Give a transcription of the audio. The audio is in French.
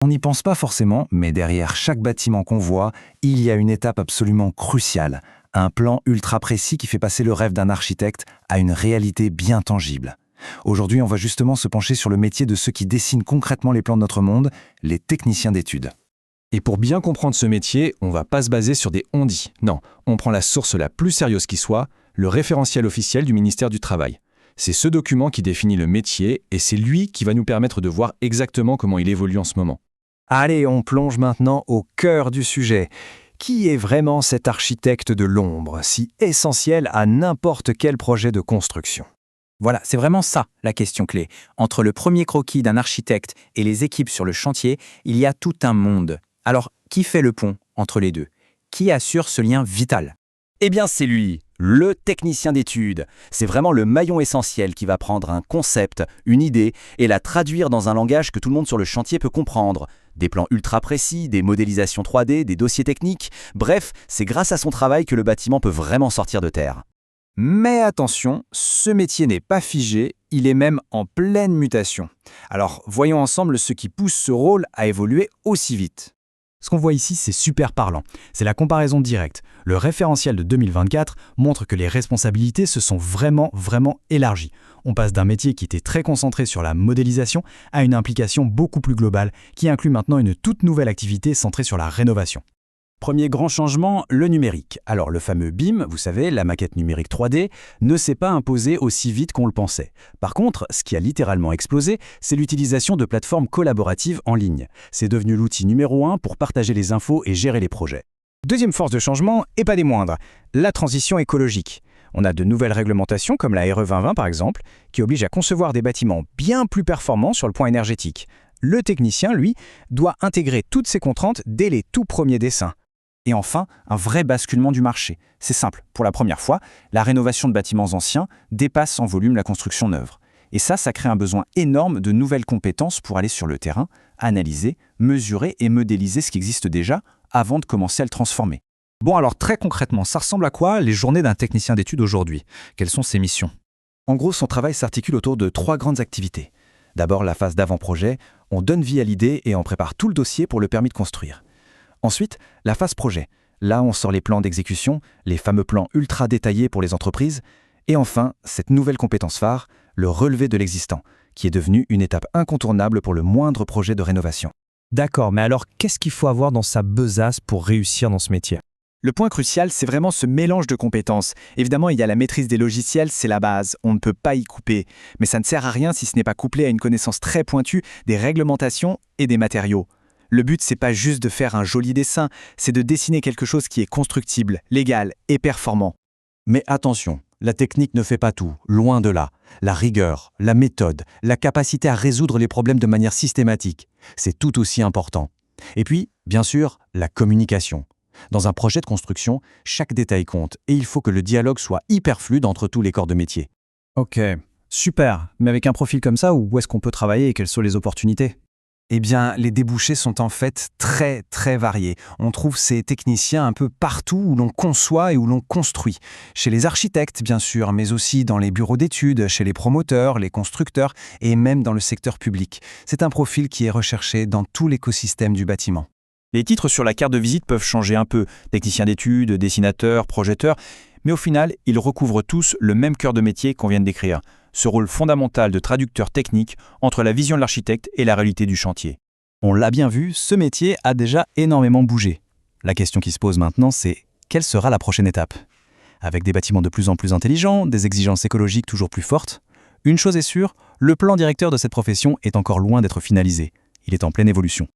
On n'y pense pas forcément, mais derrière chaque bâtiment qu'on voit, il y a une étape absolument cruciale, un plan ultra précis qui fait passer le rêve d'un architecte à une réalité bien tangible. Aujourd'hui, on va justement se pencher sur le métier de ceux qui dessinent concrètement les plans de notre monde, les techniciens d'études. Et pour bien comprendre ce métier, on va pas se baser sur des on-dit. Non, on prend la source la plus sérieuse qui soit, le référentiel officiel du ministère du Travail. C'est ce document qui définit le métier et c'est lui qui va nous permettre de voir exactement comment il évolue en ce moment. Allez, on plonge maintenant au cœur du sujet. Qui est vraiment cet architecte de l'ombre, si essentiel à n'importe quel projet de construction? Voilà, c'est vraiment ça la question clé. Entre le premier croquis d'un architecte et les équipes sur le chantier, il y a tout un monde. Alors, qui fait le pont entre les deux? Qui assure ce lien vital? Eh bien, c'est lui, le technicien d'études. C'est vraiment le maillon essentiel qui va prendre un concept, une idée, et la traduire dans un langage que tout le monde sur le chantier peut comprendre. Des plans ultra précis, des modélisations 3D, des dossiers techniques. Bref, c'est grâce à son travail que le bâtiment peut vraiment sortir de terre. Mais attention, ce métier n'est pas figé, il est même en pleine mutation. Alors, voyons ensemble ce qui pousse ce rôle à évoluer aussi vite. Ce qu'on voit ici, c'est super parlant. C'est la comparaison directe. Le référentiel de 2024 montre que les responsabilités se sont vraiment élargies. On passe d'un métier qui était très concentré sur la modélisation à une implication beaucoup plus globale qui inclut maintenant une toute nouvelle activité centrée sur la rénovation. Premier grand changement, le numérique. Alors le fameux BIM, vous savez, la maquette numérique 3D, ne s'est pas imposé aussi vite qu'on le pensait. Par contre, ce qui a littéralement explosé, c'est l'utilisation de plateformes collaboratives en ligne. C'est devenu l'outil numéro 1 pour partager les infos et gérer les projets. Deuxième force de changement, et pas des moindres, la transition écologique. On a de nouvelles réglementations comme la RE 2020 par exemple, qui oblige à concevoir des bâtiments bien plus performants sur le point énergétique. Le technicien, lui, doit intégrer toutes ces contraintes dès les tout premiers dessins. Et enfin, un vrai basculement du marché. C'est simple, pour la première fois, la rénovation de bâtiments anciens dépasse en volume la construction neuve. Et ça crée un besoin énorme de nouvelles compétences pour aller sur le terrain, analyser, mesurer et modéliser ce qui existe déjà avant de commencer à le transformer. Bon alors très concrètement, ça ressemble à quoi les journées d'un technicien d'études aujourd'hui? Quelles sont ses missions? En gros, son travail s'articule autour de 3 grandes activités. D'abord la phase d'avant-projet, on donne vie à l'idée et on prépare tout le dossier pour le permis de construire. Ensuite, la phase projet. Là, on sort les plans d'exécution, les fameux plans ultra détaillés pour les entreprises. Et enfin, cette nouvelle compétence phare, le relevé de l'existant, qui est devenu une étape incontournable pour le moindre projet de rénovation. D'accord, mais alors qu'est-ce qu'il faut avoir dans sa besace pour réussir dans ce métier? Le point crucial, c'est vraiment ce mélange de compétences. Évidemment, il y a la maîtrise des logiciels, c'est la base, on ne peut pas y couper. Mais ça ne sert à rien si ce n'est pas couplé à une connaissance très pointue des réglementations et des matériaux. Le but, c'est pas juste de faire un joli dessin, c'est de dessiner quelque chose qui est constructible, légal et performant. Mais attention, la technique ne fait pas tout, loin de là. La rigueur, la méthode, la capacité à résoudre les problèmes de manière systématique, c'est tout aussi important. Et puis, bien sûr, la communication. Dans un projet de construction, chaque détail compte et il faut que le dialogue soit hyper fluide entre tous les corps de métier. Ok, super. Mais avec un profil comme ça, où est-ce qu'on peut travailler et quelles sont les opportunités? Eh bien, les débouchés sont en fait très variés. On trouve ces techniciens un peu partout où l'on conçoit et où l'on construit. Chez les architectes, bien sûr, mais aussi dans les bureaux d'études, chez les promoteurs, les constructeurs et même dans le secteur public. C'est un profil qui est recherché dans tout l'écosystème du bâtiment. Les titres sur la carte de visite peuvent changer un peu. Technicien d'études, dessinateur, projeteur. Mais au final, ils recouvrent tous le même cœur de métier qu'on vient de décrire. Ce rôle fondamental de traducteur technique entre la vision de l'architecte et la réalité du chantier. On l'a bien vu, ce métier a déjà énormément bougé. La question qui se pose maintenant, c'est quelle sera la prochaine étape? Avec des bâtiments de plus en plus intelligents, des exigences écologiques toujours plus fortes, une chose est sûre, le plan directeur de cette profession est encore loin d'être finalisé. Il est en pleine évolution.